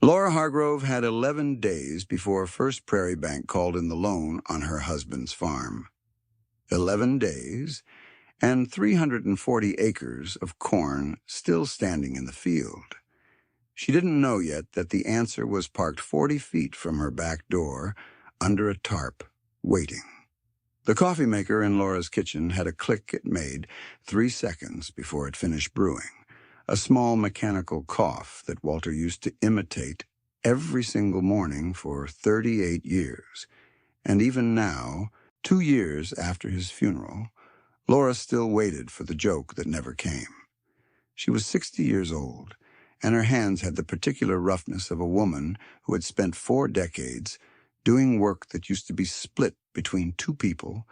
Laura Hargrove had 11 days before First Prairie Bank called in the loan on her husband's farm. 11 days, and 340 acres of corn still standing in the field. She didn't know yet that the answer was parked 40 feet from her back door, under a tarp, waiting. The coffee maker in Laura's kitchen had a click it made 3 seconds before it finished brewing, a small mechanical cough that Walter used to imitate every single morning for 38 years. And even now, 2 years after his funeral, Laura still waited for the joke that never came. She was 60 years old, and her hands had the particular roughness of a woman who had spent 4 decades doing work that used to be split between 2 people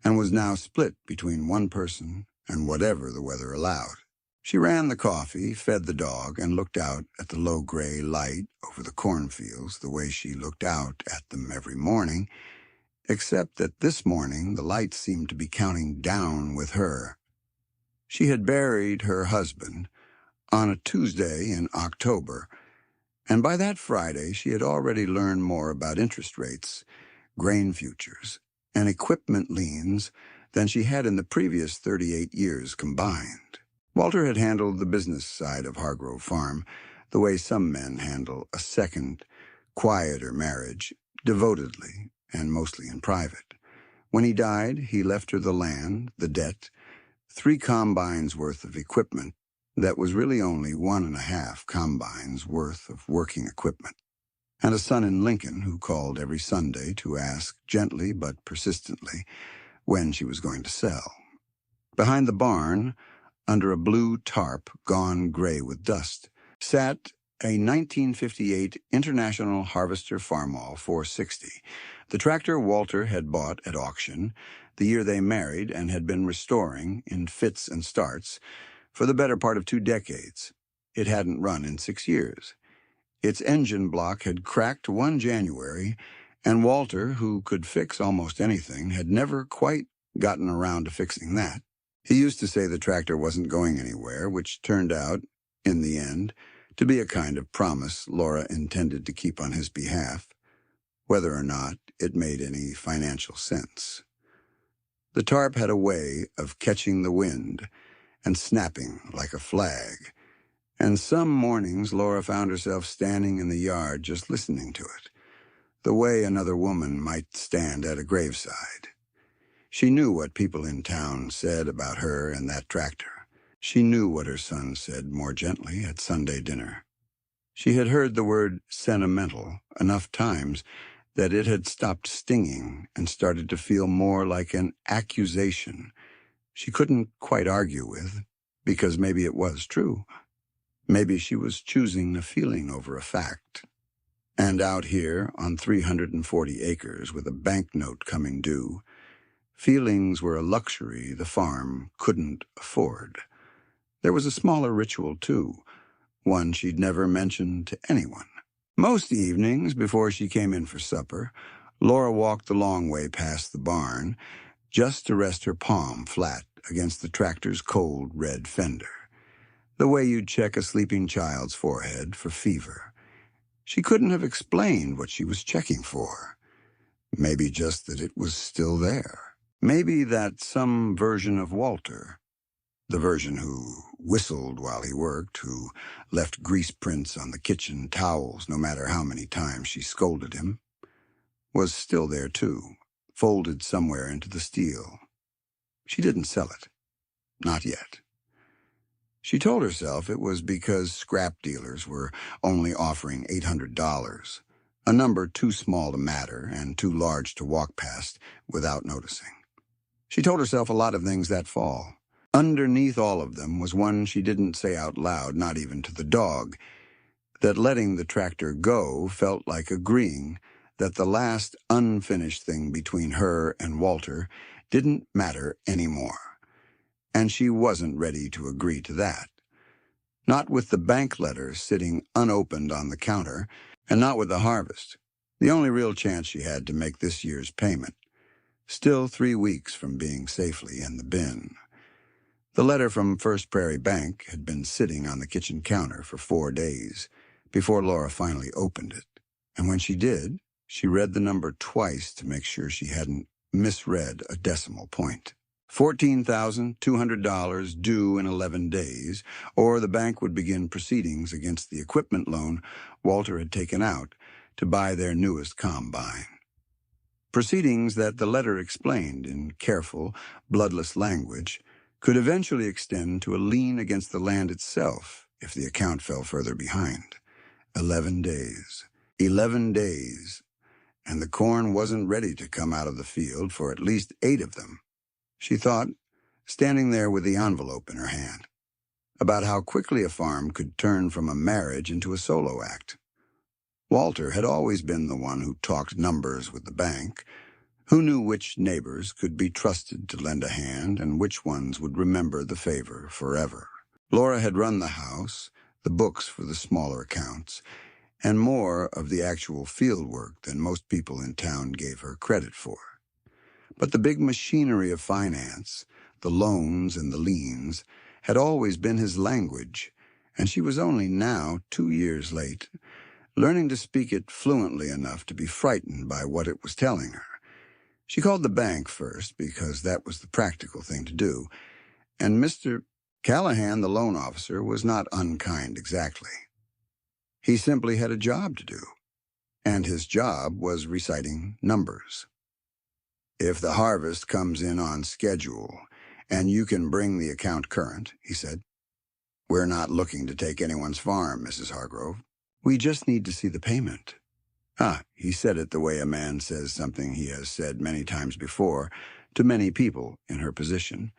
and was now split between 1 person and whatever the weather allowed. She ran the coffee, fed the dog, and looked out at the low gray light over the cornfields the way she looked out at them every morning, except that this morning the light seemed to be counting down with her. She had buried her husband on a Tuesday in October, and by that Friday she had already learned more about interest rates, grain futures, and equipment liens than she had in the previous 38 years combined. Walter had handled the business side of Hargrove Farm the way some men handle a second, quieter marriage, devotedly and mostly in private. When he died, he left her the land, the debt, 3 combines worth of equipment that was really only 1.5 combines worth of working equipment, and a son in Lincoln who called every Sunday to ask gently but persistently when she was going to sell. Behind the barn, under a blue tarp gone gray with dust, sat a 1958 International Harvester Farmall 460, the tractor Walter had bought at auction the year they married and had been restoring in fits and starts for the better part of 2 decades. It hadn't run in 6 years. Its engine block had cracked one January, and Walter, who could fix almost anything, had never quite gotten around to fixing that. He used to say the tractor wasn't going anywhere, which turned out, in the end, to be a kind of promise Laura intended to keep on his behalf, whether or not it made any financial sense. The tarp had a way of catching the wind and snapping like a flag, and some mornings Laura found herself standing in the yard just listening to it, the way another woman might stand at a graveside. She knew what people in town said about her and that tractor. She knew what her son said more gently at Sunday dinner. She had heard the word sentimental enough times that it had stopped stinging and started to feel more like an accusation she couldn't quite argue with, because maybe it was true. Maybe she was choosing a feeling over a fact. And out here, on 340 acres with a banknote coming due, feelings were a luxury the farm couldn't afford. There was a smaller ritual, too, one she'd never mentioned to anyone. Most evenings, before she came in for supper, Laura walked the long way past the barn, just to rest her palm flat against the tractor's cold red fender, the way you'd check a sleeping child's forehead for fever. She couldn't have explained what she was checking for. Maybe just that it was still there. Maybe that some version of Walter, the version who whistled while he worked, who left grease prints on the kitchen towels no matter how many times she scolded him, was still there too, folded somewhere into the steel. She didn't sell it. Not yet. She told herself it was because scrap dealers were only offering $800, a number too small to matter and too large to walk past without noticing. She told herself a lot of things that fall. Underneath all of them was one she didn't say out loud, not even to the dog, that letting the tractor go felt like agreeing that the last unfinished thing between her and Walter didn't matter anymore. And she wasn't ready to agree to that. Not with the bank letter sitting unopened on the counter, and not with the harvest, the only real chance she had to make this year's payment. Still 3 weeks from being safely in the bin. The letter from First Prairie Bank had been sitting on the kitchen counter for 4 days, before Laura finally opened it. And when she did, she read the number twice to make sure she hadn't misread a decimal point. $14,200 due in 11 days, or the bank would begin proceedings against the equipment loan Walter had taken out to buy their newest combine. Proceedings that the letter explained in careful, bloodless language could eventually extend to a lien against the land itself if the account fell further behind. 11 days. 11 days. And the corn wasn't ready to come out of the field for at least 8 of them. She thought, standing there with the envelope in her hand, about how quickly a farm could turn from a marriage into a solo act. Walter had always been the one who talked numbers with the bank, who knew which neighbors could be trusted to lend a hand and which ones would remember the favor forever. Laura had run the house, the books for the smaller accounts, and more of the actual field work than most people in town gave her credit for. But the big machinery of finance, the loans and the liens, had always been his language, and she was only now, 2 years late, learning to speak it fluently enough to be frightened by what it was telling her. She called the bank first because that was the practical thing to do, and Mr. Callahan, the loan officer, was not unkind exactly. He simply had a job to do, and his job was reciting numbers. If the harvest comes in on schedule, and you can bring the account current, he said. We're not looking to take anyone's farm, Mrs. Hargrove. We just need to see the payment. He said it the way a man says something he has said many times before to many people in her position,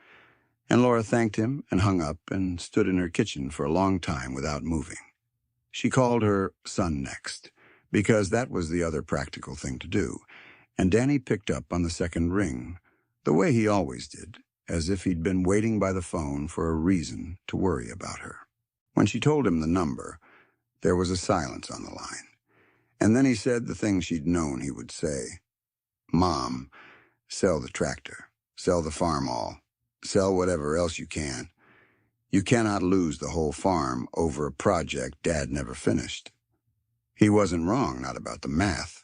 and Laura thanked him and hung up and stood in her kitchen for a long time without moving. She called her son next, because that was the other practical thing to do, and Danny picked up on the second ring, the way he always did, as if he'd been waiting by the phone for a reason to worry about her. When she told him the number, there was a silence on the line, and then he said the thing she'd known he would say. Mom, sell the tractor, sell the farm all, sell whatever else you can. You cannot lose the whole farm over a project Dad never finished. He wasn't wrong, not about the math.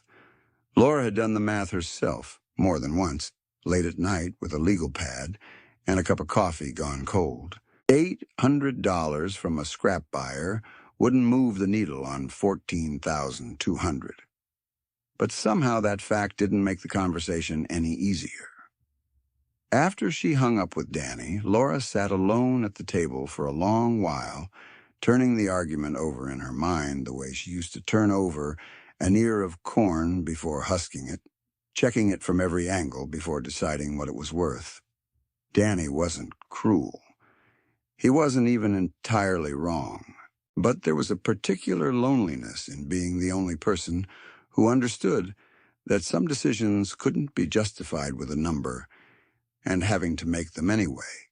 Laura had done the math herself, more than once, late at night with a legal pad and a cup of coffee gone cold. $800 from a scrap buyer wouldn't move the needle on $14,200. But somehow that fact didn't make the conversation any easier. After she hung up with Danny, Laura sat alone at the table for a long while, turning the argument over in her mind the way she used to turn over an ear of corn before husking it, checking it from every angle before deciding what it was worth. Danny wasn't cruel. He wasn't even entirely wrong. But there was a particular loneliness in being the only person who understood that some decisions couldn't be justified with a number, and having to make them anyway,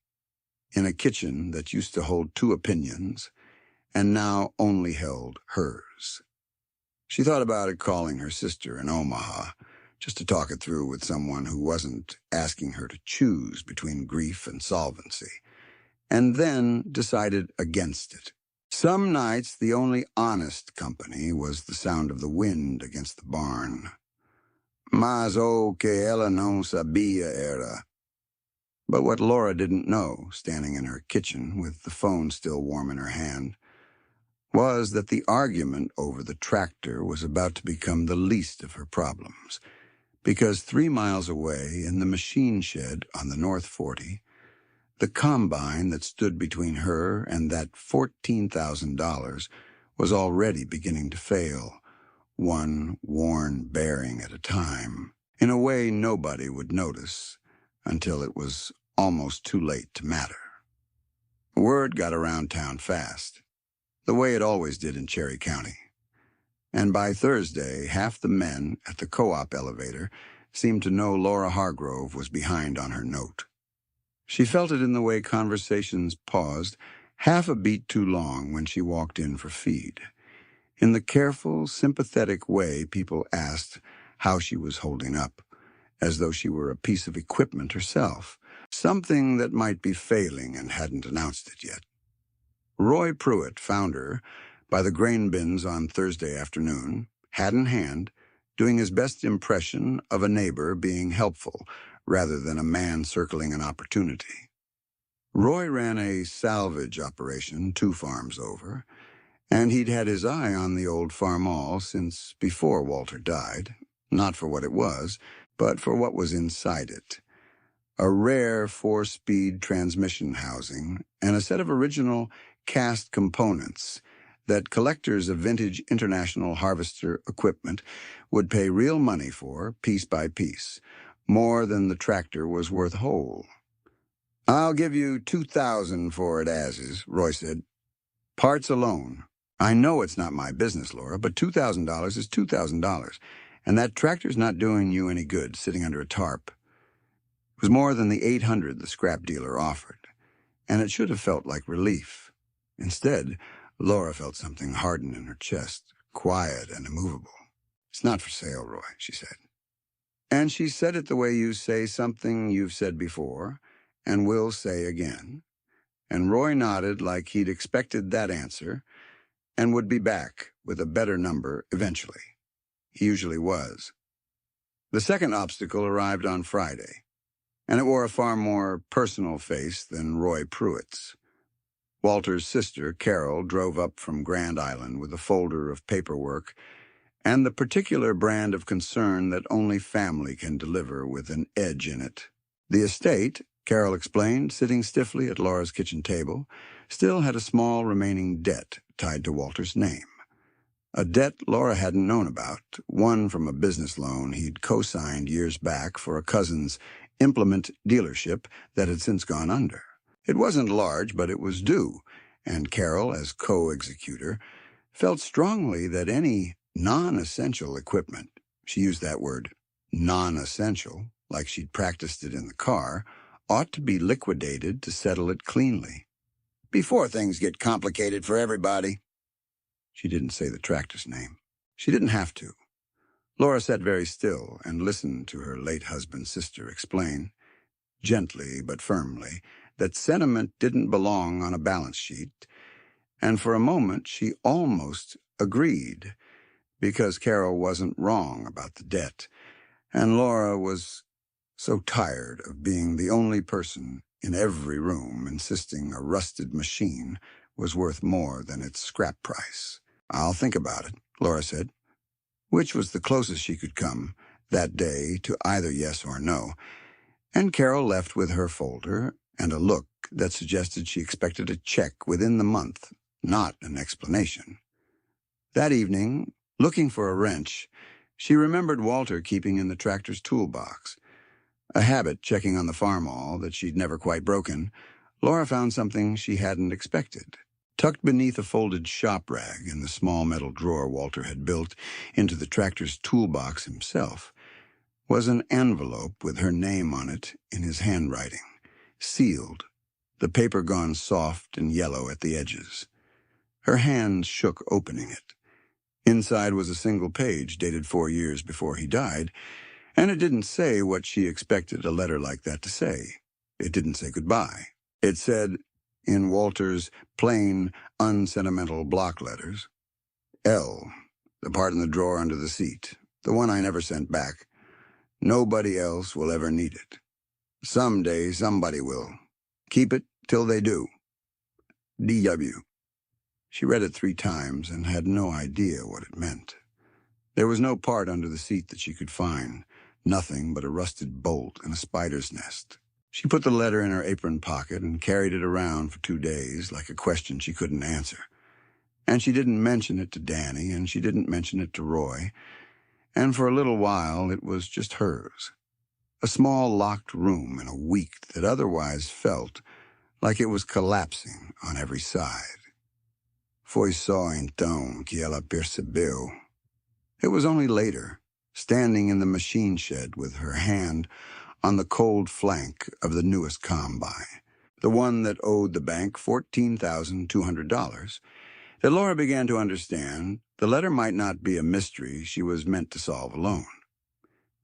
in a kitchen that used to hold 2 opinions and now only held hers. She thought about it calling her sister in Omaha, just to talk it through with someone who wasn't asking her to choose between grief and solvency, and then decided against it. Some nights the only honest company was the sound of the wind against the barn. Mas o que ela não sabia era. But what Laura didn't know, standing in her kitchen with the phone still warm in her hand, was that the argument over the tractor was about to become the least of her problems, because 3 miles away in the machine shed on the North 40, the combine that stood between her and that $14,000 was already beginning to fail, one worn bearing at a time, in a way nobody would notice until it was almost too late to matter. Word got around town fast, the way it always did in Cherry County. And by Thursday, half the men at the co-op elevator seemed to know Laura Hargrove was behind on her note. She felt it in the way conversations paused half a beat too long when she walked in for feed, in the careful, sympathetic way people asked how she was holding up, as though she were a piece of equipment herself, something that might be failing and hadn't announced it yet. Roy Pruitt found her by the grain bins on Thursday afternoon, hat in hand, doing his best impression of a neighbor being helpful rather than a man circling an opportunity. Roy ran a salvage operation 2 farms over, and he'd had his eye on the old farmall since before Walter died, not for what it was, but for what was inside it. A rare 4-speed transmission housing and a set of original cast components that collectors of vintage International Harvester equipment would pay real money for, piece by piece, more than the tractor was worth whole. "I'll give you $2,000 for it as is," Roy said. "Parts alone. I know it's not my business, Laura, but $2,000 is $2,000, and that tractor's not doing you any good sitting under a tarp." It was more than the $800 the scrap dealer offered, and it should have felt like relief. Instead, Laura felt something harden in her chest, quiet and immovable. "It's not for sale, Roy," she said. And she said it the way you say something you've said before and will say again. And Roy nodded like he'd expected that answer and would be back with a better number eventually. He usually was. The second obstacle arrived on Friday, and it wore a far more personal face than Roy Pruitt's. Walter's sister, Carol, drove up from Grand Island with a folder of paperwork and the particular brand of concern that only family can deliver with an edge in it. The estate, Carol explained, sitting stiffly at Laura's kitchen table, still had a small remaining debt tied to Walter's name. A debt Laura hadn't known about, one from a business loan he'd co-signed years back for a cousin's implement dealership that had since gone under. It wasn't large, but it was due, and Carol, as co-executor, felt strongly that any non-essential equipment, she used that word, non-essential, like she'd practiced it in the car, ought to be liquidated to settle it cleanly. "Before things get complicated for everybody." She didn't say the tractor's name. She didn't have to. Laura sat very still and listened to her late husband's sister explain, gently but firmly, that sentiment didn't belong on a balance sheet, and for a moment she almost agreed, because Carol wasn't wrong about the debt, and Laura was so tired of being the only person in every room insisting a rusted machine was worth more than its scrap price. "I'll think about it," Laura said, which was the closest she could come that day to either yes or no, and Carol left with her folder and a look that suggested she expected a check within the month, not an explanation. That evening, looking for a wrench, she remembered Walter keeping in the tractor's toolbox. A habit checking on the farmall that she'd never quite broken, Laura found something she hadn't expected. Tucked beneath a folded shop rag in the small metal drawer Walter had built into the tractor's toolbox himself was an envelope with her name on it in his handwriting, sealed, the paper gone soft and yellow at the edges. Her hands shook opening it. Inside was a single page dated 4 years before he died, and it didn't say what she expected a letter like that to say. It didn't say goodbye. It said, in Walter's plain, unsentimental block letters, "L, the part in the drawer under the seat, the one I never sent back. Nobody else will ever need it. Someday somebody will. Keep it till they do. D.W." She read it 3 times and had no idea what it meant. There was no part under the seat that she could find, nothing but a rusted bolt and a spider's nest. She put the letter in her apron pocket and carried it around for 2 days like a question she couldn't answer. And she didn't mention it to Danny, and she didn't mention it to Roy, and for a little while it was just hers. A small locked room in a week that otherwise felt like it was collapsing on every side. Foi só então que ela percebeu. It was only later, standing in the machine shed with her hand on the cold flank of the newest combine, the one that owed the bank $14,200, that Laura began to understand the letter might not be a mystery she was meant to solve alone.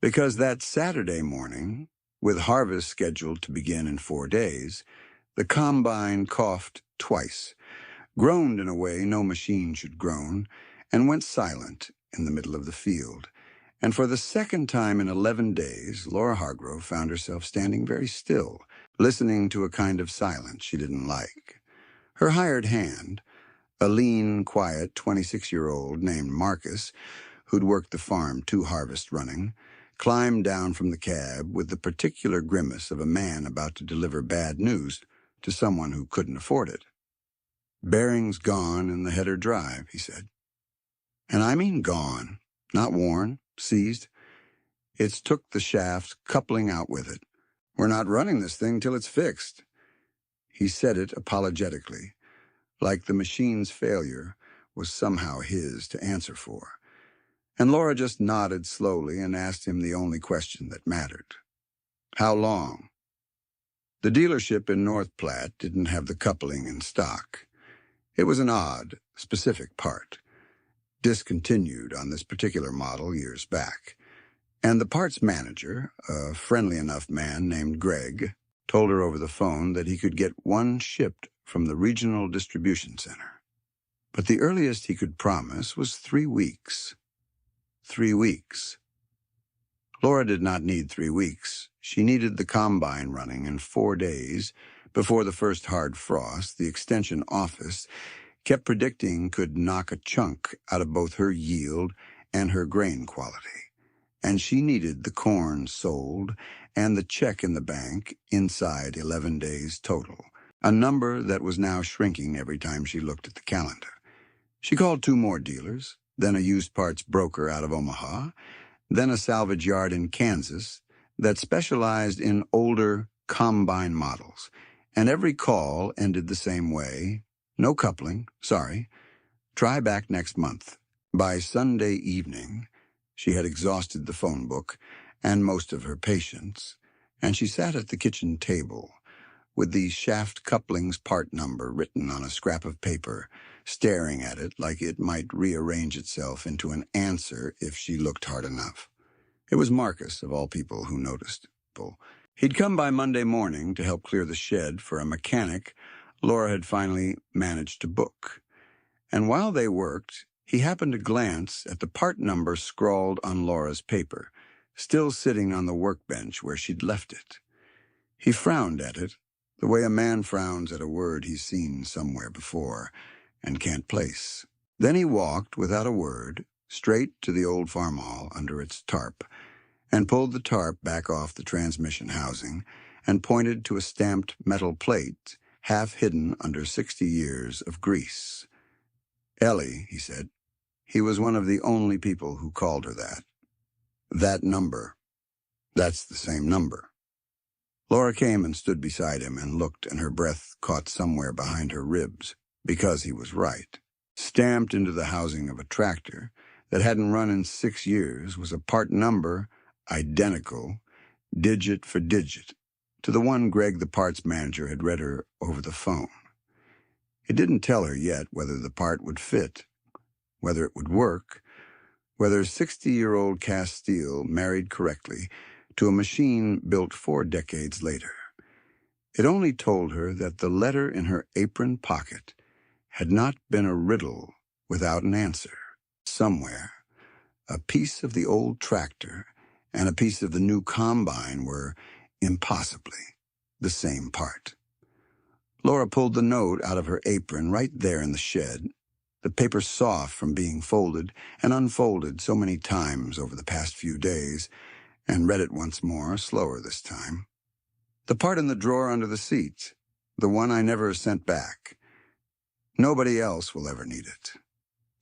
Because that Saturday morning, with harvest scheduled to begin in 4 days, the combine coughed twice, groaned in a way no machine should groan, and went silent in the middle of the field. And for the second time in 11 days, Laura Hargrove found herself standing very still, listening to a kind of silence she didn't like. Her hired hand, a lean, quiet 26-year-old named Marcus, who'd worked the farm 2 harvests running, climbed down from the cab with the particular grimace of a man about to deliver bad news to someone who couldn't afford it. "Bearings gone in the header drive," he said. "And I mean gone, not worn, seized. It's took the shaft coupling out with it. We're not running this thing till it's fixed." He said it apologetically, like the machine's failure was somehow his to answer for. And Laura just nodded slowly and asked him the only question that mattered. "How long?" The dealership in North Platte didn't have the coupling in stock. It was an odd, specific part, discontinued on this particular model years back. And the parts manager, a friendly enough man named Greg, told her over the phone that he could get one shipped from the regional distribution center. But the earliest he could promise was 3 weeks. 3 weeks. Laura did not need 3 weeks. She needed the combine running in 4 days before the first hard frost the extension office kept predicting could knock a chunk out of both her yield and her grain quality. And she needed the corn sold and the check in the bank inside 11 days total, a number that was now shrinking every time she looked at the calendar. She called 2 more dealers, then a used parts broker out of Omaha, then a salvage yard in Kansas that specialized in older combine models, and every call ended the same way: "No coupling, sorry. Try back next month." By Sunday evening, she had exhausted the phone book and most of her patience, and she sat at the kitchen table with the shaft coupling's part number written on a scrap of paper, staring at it like it might rearrange itself into an answer if she looked hard enough. It was Marcus, of all people, who noticed. He'd come by Monday morning to help clear the shed for a mechanic Laura had finally managed to book. And while they worked, he happened to glance at the part number scrawled on Laura's paper, still sitting on the workbench where she'd left it. He frowned at it, the way a man frowns at a word he's seen somewhere before and can't place. Then he walked, without a word, straight to the old farmhall under its tarp, and pulled the tarp back off the transmission housing and pointed to a stamped metal plate half hidden under 60 years of grease. "Ellie," he said. He was one of the only people who called her that. "That number. That's the same number." Laura came and stood beside him and looked, and her breath caught somewhere behind her ribs, because he was right. Stamped into the housing of a tractor that hadn't run in 6 years was a part number identical, digit for digit, to the one Greg, the parts manager, had read her over the phone. It didn't tell her yet whether the part would fit, whether it would work, whether 60-year-old cast steel married correctly to a machine built 4 decades later. It only told her that the letter in her apron pocket had not been a riddle without an answer. Somewhere, a piece of the old tractor and a piece of the new combine were, impossibly, the same part. Laura pulled the note out of her apron right there in the shed, the paper soft from being folded and unfolded so many times over the past few days, and read it once more, slower this time. "The part in the drawer under the seat, the one I never sent back. Nobody else will ever need it.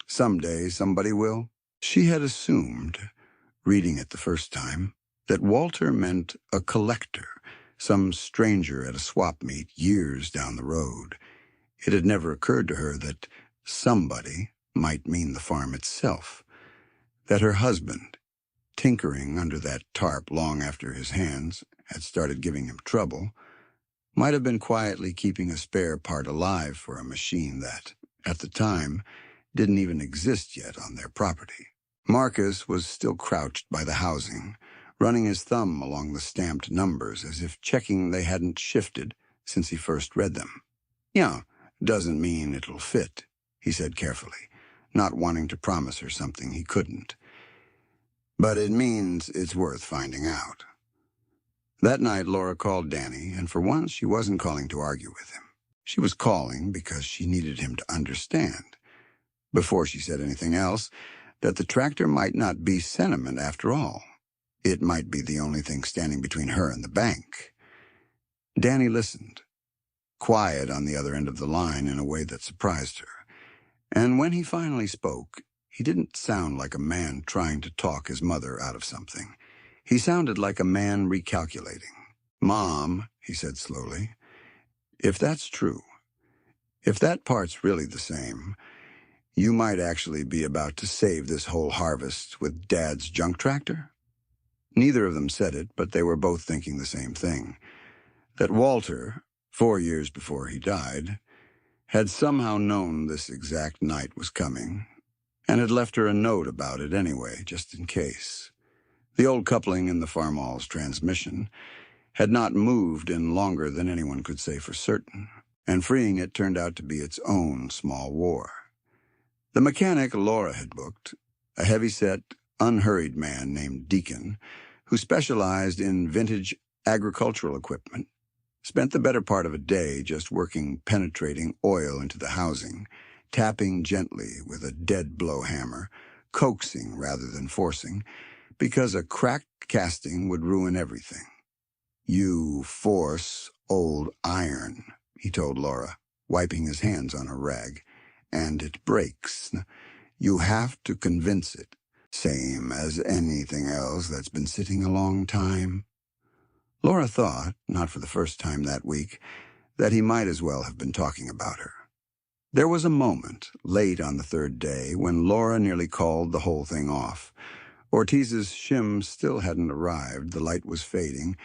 Someday somebody will." She had assumed, reading it the first time, that Walter meant a collector, some stranger at a swap meet years down the road. It had never occurred to her that somebody might mean the farm itself, that her husband, tinkering under that tarp long after his hands had started giving him trouble, might have been quietly keeping a spare part alive for a machine that, at the time, didn't even exist yet on their property. Marcus was still crouched by the housing, running his thumb along the stamped numbers as if checking they hadn't shifted since he first read them. "Yeah, doesn't mean it'll fit," he said carefully, not wanting to promise her something he couldn't. "But it means it's worth finding out." That night, Laura called Danny, and for once she wasn't calling to argue with him. She was calling because she needed him to understand, before she said anything else, that the tractor might not be sentiment after all. It might be the only thing standing between her and the bank. Danny listened, quiet on the other end of the line in a way that surprised her. And when he finally spoke, he didn't sound like a man trying to talk his mother out of something. He sounded like a man recalculating. "Mom," he said slowly, "if that's true, if that part's really the same, you might actually be about to save this whole harvest with Dad's junk tractor?" Neither of them said it, but they were both thinking the same thing. That Walter, 4 years before he died, had somehow known this exact night was coming, and had left her a note about it anyway, just in case. The old coupling in the farmall's transmission had not moved in longer than anyone could say for certain, and freeing it turned out to be its own small war. The mechanic Laura had booked, a heavy-set, unhurried man named Deacon, who specialized in vintage agricultural equipment, spent the better part of a day just working penetrating oil into the housing, tapping gently with a dead-blow hammer, coaxing rather than forcing, because a cracked casting would ruin everything. "You force old iron," he told Laura, wiping his hands on a rag, "and it breaks. You have to convince it, same as anything else that's been sitting a long time." Laura thought, not for the first time that week, that he might as well have been talking about her. There was a moment, late on the third day, when Laura nearly called the whole thing off. Ortiz's shim still hadn't arrived, the light was fading,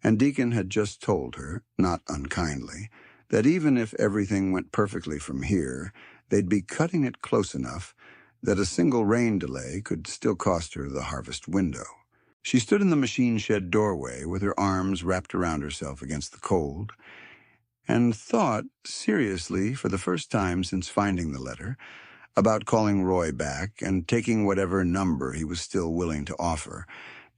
and Deacon had just told her, not unkindly, that even if everything went perfectly from here, they'd be cutting it close enough that a single rain delay could still cost her the harvest window. She stood in the machine shed doorway with her arms wrapped around herself against the cold, and thought, seriously, for the first time since finding the letter, about calling Roy back and taking whatever number he was still willing to offer,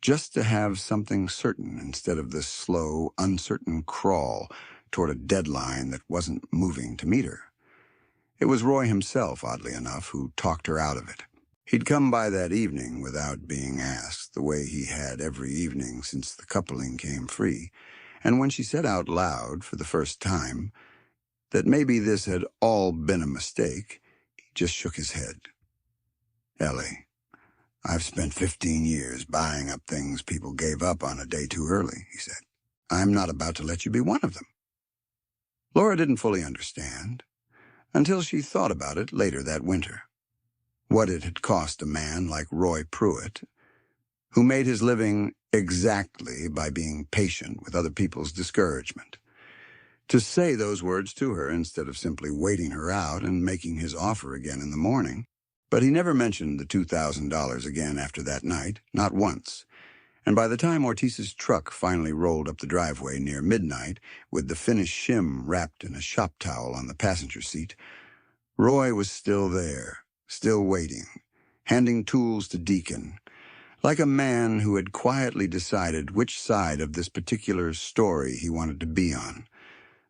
just to have something certain instead of this slow, uncertain crawl toward a deadline that wasn't moving to meet her. It was Roy himself, oddly enough, who talked her out of it. He'd come by that evening without being asked, the way he had every evening since the coupling came free, and when she said out loud, for the first time, that maybe this had all been a mistake, he just shook his head. "Ellie, I've spent 15 years buying up things people gave up on a day too early," he said. "I'm not about to let you be one of them." Laura didn't fully understand, until she thought about it later that winter. What it had cost a man like Roy Pruitt, who made his living exactly by being patient with other people's discouragement, to say those words to her instead of simply waiting her out and making his offer again in the morning. But he never mentioned the $2,000 again after that night, not once. And by the time Ortiz's truck finally rolled up the driveway near midnight, with the finished shim wrapped in a shop towel on the passenger seat, Roy was still there, still waiting, handing tools to Deacon, like a man who had quietly decided which side of this particular story he wanted to be on.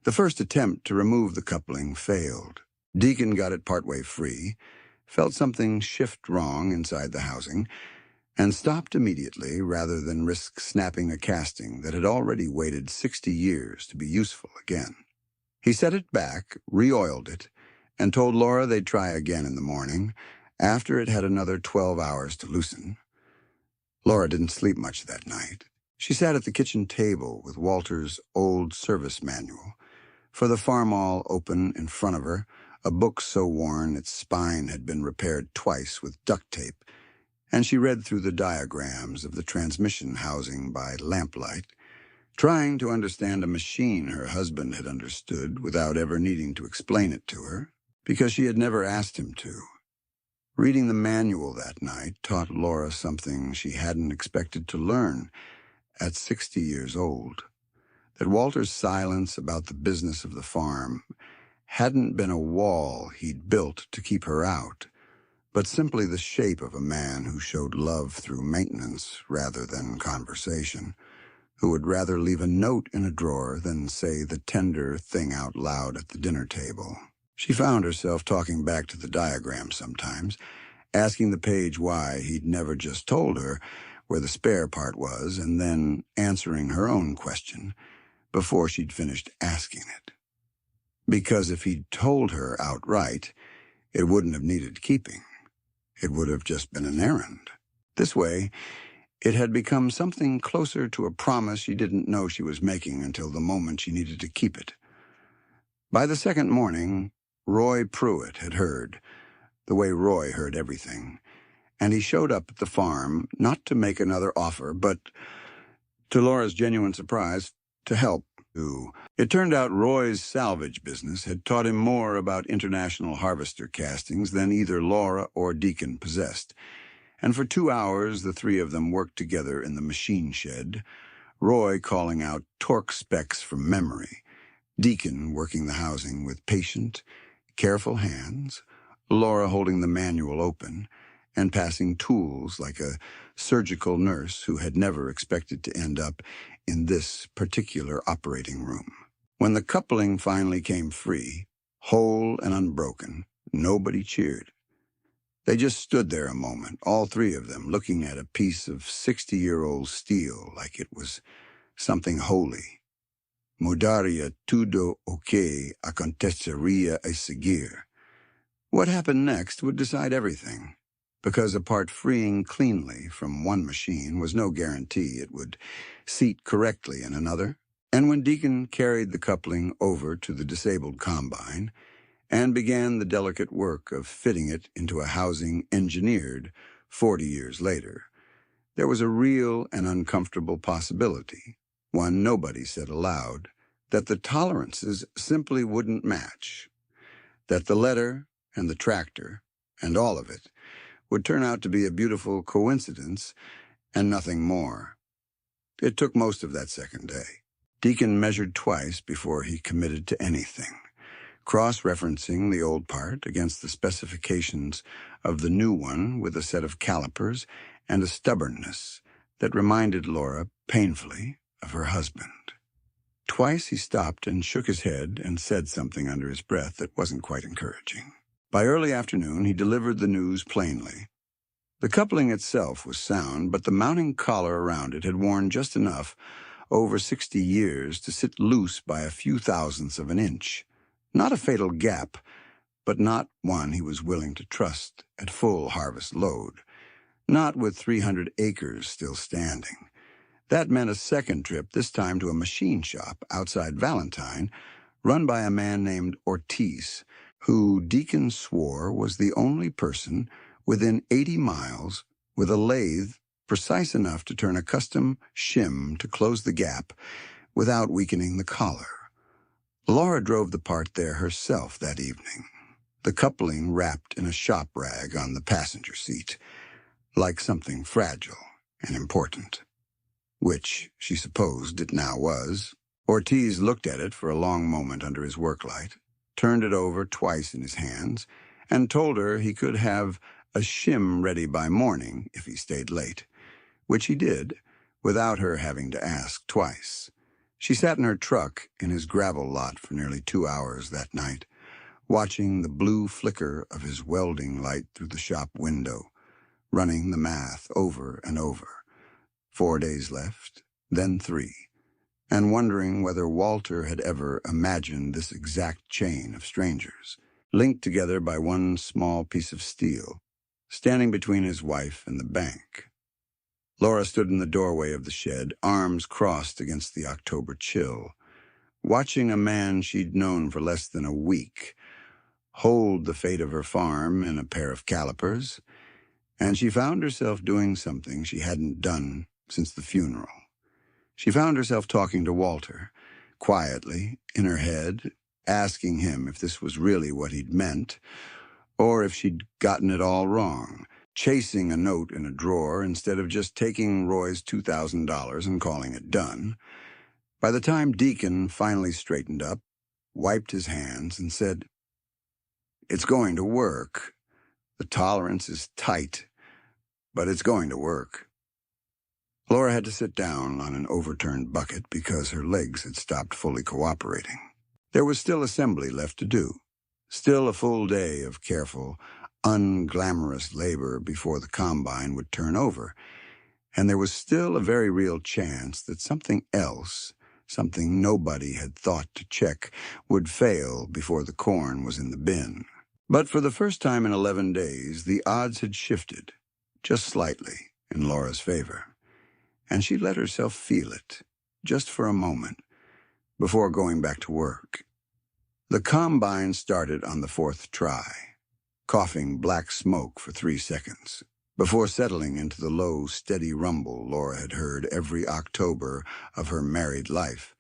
The first attempt to remove the coupling failed. Deacon got it partway free, felt something shift wrong inside the housing, and stopped immediately rather than risk snapping a casting that had already waited 60 years to be useful again. He set it back, re-oiled it, and told Laura they'd try again in the morning, after it had another 12 hours to loosen. Laura didn't sleep much that night. She sat at the kitchen table with Walter's old service manual, for the farmall open in front of her, a book so worn its spine had been repaired twice with duct tape, and she read through the diagrams of the transmission housing by lamplight, trying to understand a machine her husband had understood without ever needing to explain it to her, because she had never asked him to. Reading the manual that night taught Laura something she hadn't expected to learn at 60 years old, that Walter's silence about the business of the farm hadn't been a wall he'd built to keep her out, but simply the shape of a man who showed love through maintenance rather than conversation, who would rather leave a note in a drawer than say the tender thing out loud at the dinner table. She found herself talking back to the diagram sometimes, asking the page why he'd never just told her where the spare part was, and then answering her own question before she'd finished asking it. Because if he'd told her outright, it wouldn't have needed keeping. It would have just been an errand. This way, it had become something closer to a promise she didn't know she was making until the moment she needed to keep it. By the second morning, Roy Pruitt had heard, the way Roy heard everything, and he showed up at the farm not to make another offer, but, to Laura's genuine surprise, to help. It turned out Roy's salvage business had taught him more about international harvester castings than either Laura or Deacon possessed, and for 2 hours the three of them worked together in the machine shed, Roy calling out torque specs from memory, Deacon working the housing with patient, careful hands, Laura holding the manual open, and passing tools like a surgical nurse who had never expected to end up in this particular operating room. When the coupling finally came free, whole and unbroken, nobody cheered. They just stood there a moment, all three of them, looking at a piece of 60-year-old steel like it was something holy. Mudaria tudo o que aconteceria a seguir. What happened next would decide everything, because a part freeing cleanly from one machine was no guarantee it would seat correctly in another. And when Deacon carried the coupling over to the disabled combine and began the delicate work of fitting it into a housing engineered 40 years later, there was a real and uncomfortable possibility, one nobody said aloud, that the tolerances simply wouldn't match, that the letter and the tractor, and all of it, would turn out to be a beautiful coincidence and nothing more. It took most of that second day. Deacon measured twice before he committed to anything, cross-referencing the old part against the specifications of the new one with a set of calipers and a stubbornness that reminded Laura painfully of her husband. Twice he stopped and shook his head and said something under his breath that wasn't quite encouraging. By early afternoon, he delivered the news plainly. The coupling itself was sound, but the mounting collar around it had worn just enough over 60 years to sit loose by a few thousandths of an inch. Not a fatal gap, but not one he was willing to trust at full harvest load. Not with 300 acres still standing. That meant a second trip, this time to a machine shop outside Valentine, run by a man named Ortiz, who Deacon swore was the only person within 80 miles with a lathe precise enough to turn a custom shim to close the gap without weakening the collar. Laura drove the part there herself that evening, the coupling wrapped in a shop rag on the passenger seat, like something fragile and important, which she supposed it now was. Ortiz looked at it for a long moment under his work light, turned it over twice in his hands, and told her he could have a shim ready by morning if he stayed late, which he did, without her having to ask twice. She sat in her truck in his gravel lot for nearly 2 hours that night, watching the blue flicker of his welding light through the shop window, running the math over and over. 4 days left, then 3. And wondering whether Walter had ever imagined this exact chain of strangers, linked together by one small piece of steel, standing between his wife and the bank. Laura stood in the doorway of the shed, arms crossed against the October chill, watching a man she'd known for less than a week hold the fate of her farm in a pair of calipers, and she found herself doing something she hadn't done since the funeral. She found herself talking to Walter, quietly, in her head, asking him if this was really what he'd meant, or if she'd gotten it all wrong, chasing a note in a drawer instead of just taking Roy's $2,000 and calling it done. By the time Deacon finally straightened up, wiped his hands, and said, "It's going to work. The tolerance is tight, but it's going to work." Laura had to sit down on an overturned bucket because her legs had stopped fully cooperating. There was still assembly left to do, still a full day of careful, unglamorous labor before the combine would turn over, and there was still a very real chance that something else, something nobody had thought to check, would fail before the corn was in the bin. But for the first time in 11 days, the odds had shifted, just slightly, in Laura's favor, and she let herself feel it, just for a moment, before going back to work. The combine started on the 4th try, coughing black smoke for 3 seconds, before settling into the low, steady rumble Laura had heard every October of her married life.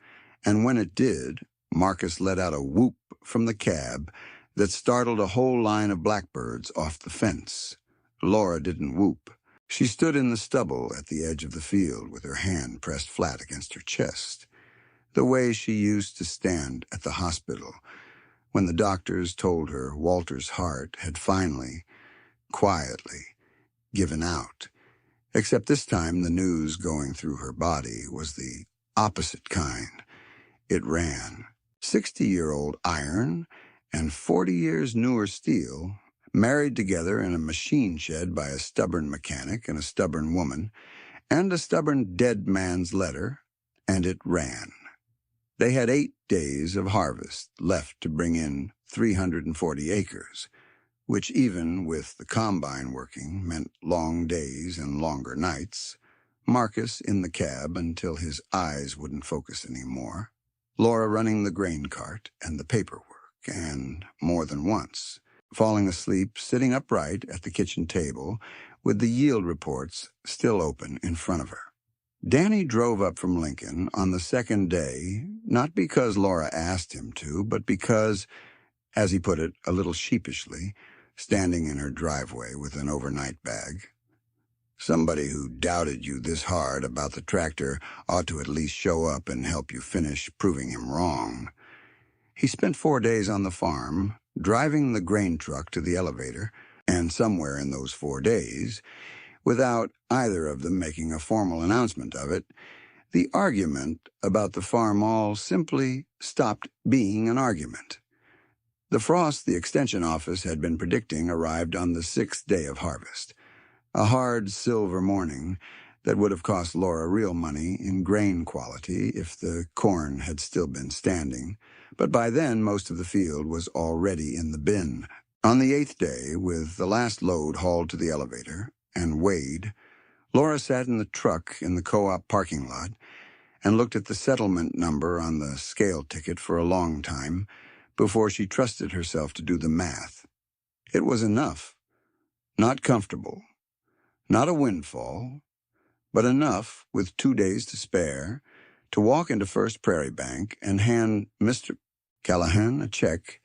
And when it did, Marcus let out a whoop from the cab that startled a whole line of blackbirds off the fence. Laura didn't whoop. She stood in the stubble at the edge of the field with her hand pressed flat against her chest, the way she used to stand at the hospital when the doctors told her Walter's heart had finally, quietly, given out. Except this time the news going through her body was the opposite kind. It ran, 60-year-old iron and 40 years newer steel, married together in a machine shed by a stubborn mechanic and a stubborn woman, and a stubborn dead man's letter, and it ran. They had 8 days of harvest left to bring in 340 acres, which even with the combine working meant long days and longer nights. Marcus in the cab until his eyes wouldn't focus anymore. Laura running the grain cart and the paperwork, and more than once, falling asleep sitting upright at the kitchen table with the yield reports still open in front of her. Danny drove up from Lincoln on the 2nd day, not because Laura asked him to, but because, as he put it a little sheepishly, standing in her driveway with an overnight bag, "Somebody who doubted you this hard about the tractor ought to at least show up and help you finish proving him wrong." He spent 4 days on the farm, driving the grain truck to the elevator, and somewhere in those 4 days, without either of them making a formal announcement of it, the argument about the farm all simply stopped being an argument. The frost the extension office had been predicting arrived on the 6th day of harvest, a hard silver morning that would have cost Laura real money in grain quality if the corn had still been standing, but by then most of the field was already in the bin. On the 8th day, with the last load hauled to the elevator and weighed, Laura sat in the truck in the co-op parking lot and looked at the settlement number on the scale ticket for a long time before she trusted herself to do the math. It was enough. Not comfortable. Not a windfall, but enough, with 2 days to spare, to walk into First Prairie Bank and hand Mr. Callahan a check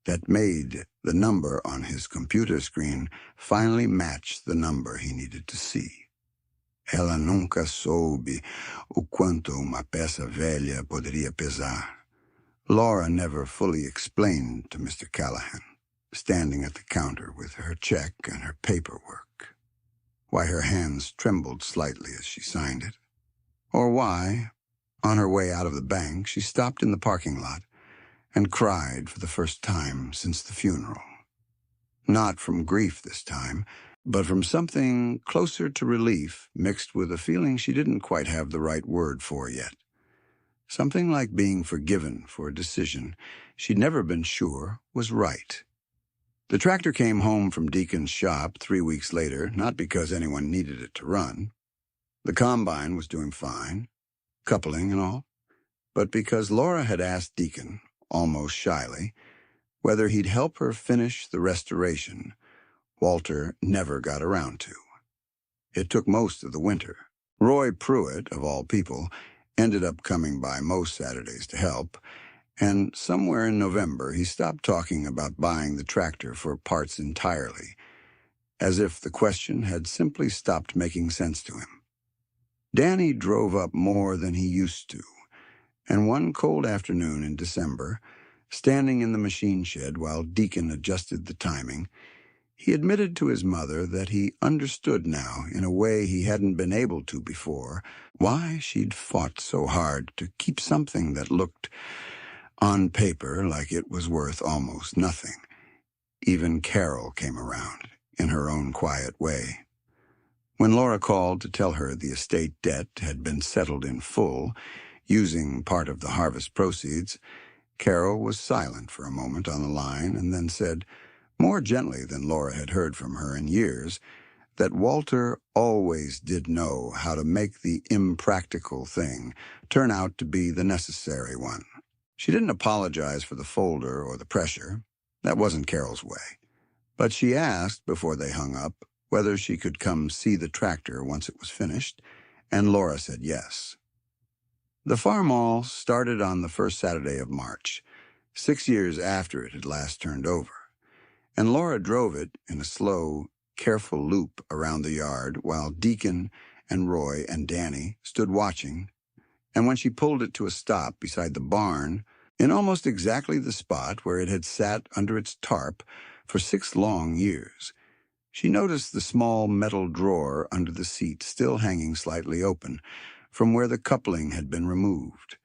that made the number on his computer screen finally match the number he needed to see. Ela nunca soube o quanto uma peça velha poderia pesar. Laura never fully explained to Mr. Callahan, standing at the counter with her check and her paperwork, why her hands trembled slightly as she signed it, or why, on her way out of the bank, she stopped in the parking lot and cried for the first time since the funeral. Not from grief this time, but from something closer to relief mixed with a feeling she didn't quite have the right word for yet. Something like being forgiven for a decision she'd never been sure was right. The tractor came home from Deacon's shop 3 weeks later, not because anyone needed it to run. The combine was doing fine, coupling and all, but because Laura had asked Deacon, almost shyly, whether he'd help her finish the restoration Walter never got around to. It took most of the winter. Roy Pruitt, of all people, ended up coming by most Saturdays to help, and somewhere in November he stopped talking about buying the tractor for parts entirely, as if the question had simply stopped making sense to him. Danny drove up more than he used to, and one cold afternoon in December, Standing in the machine shed while Deacon adjusted the timing, he admitted to his mother that he understood now, in a way he hadn't been able to before, why she'd fought so hard to keep something that looked, on paper, like it was worth almost nothing. Even Carol came around, in her own quiet way. When Laura called to tell her the estate debt had been settled in full, using part of the harvest proceeds, Carol was silent for a moment on the line and then said, more gently than Laura had heard from her in years, that Walter always did know how to make the impractical thing turn out to be the necessary one. She didn't apologize for the folder or the pressure. That wasn't Carol's way. But she asked, before they hung up, whether she could come see the tractor once it was finished, and Laura said yes. The farm all started on the first Saturday of March, 6 years after it had last turned over, and Laura drove it in a slow, careful loop around the yard while Deacon and Roy and Danny stood watching, and when she pulled it to a stop beside the barn, in almost exactly the spot where it had sat under its tarp for 6 long years, she noticed the small metal drawer under the seat still hanging slightly open, from where the coupling had been removed.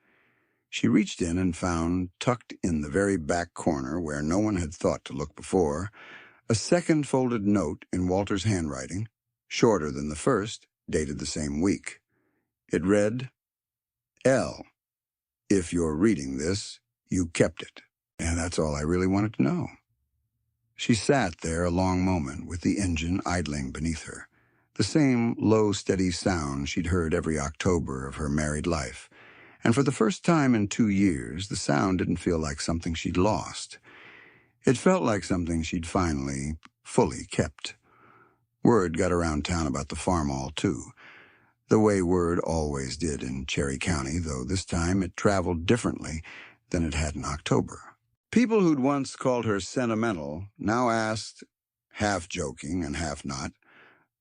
She reached in and found, tucked in the very back corner where no one had thought to look before, a second folded note in Walter's handwriting, shorter than the first, dated the same week. It read, L, if you're reading this, you kept it. And that's all I really wanted to know. She sat there a long moment with the engine idling beneath her, the same low, steady sound she'd heard every October of her married life. And for the first time in 2 years, the sound didn't feel like something she'd lost. It felt like something she'd finally, fully kept. Word got around town about the farm all, too. The way word always did in Cherry County, though this time it traveled differently than it had in October. People who'd once called her sentimental now asked, half joking and half not,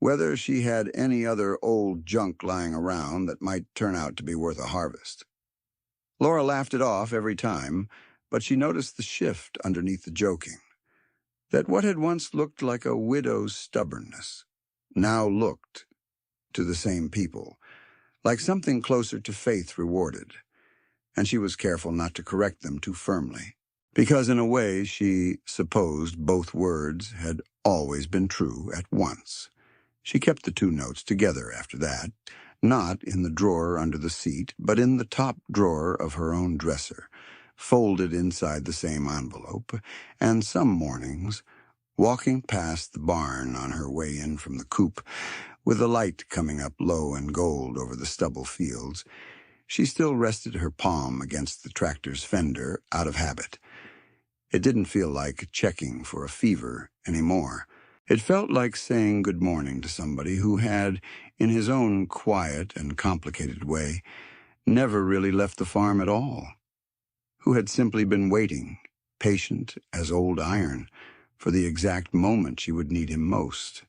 whether she had any other old junk lying around that might turn out to be worth a harvest. Laura laughed it off every time, but she noticed the shift underneath the joking, that what had once looked like a widow's stubbornness now looked, to the same people, like something closer to faith rewarded, and she was careful not to correct them too firmly, because in a way she supposed both words had always been true at once. She kept the 2 notes together after that, not in the drawer under the seat, but in the top drawer of her own dresser, folded inside the same envelope, and some mornings, walking past the barn on her way in from the coop, with the light coming up low and gold over the stubble fields, she still rested her palm against the tractor's fender out of habit. It didn't feel like checking for a fever anymore. It felt like saying good morning to somebody who had, in his own quiet and complicated way, never really left the farm at all, who had simply been waiting, patient as old iron, for the exact moment she would need him most.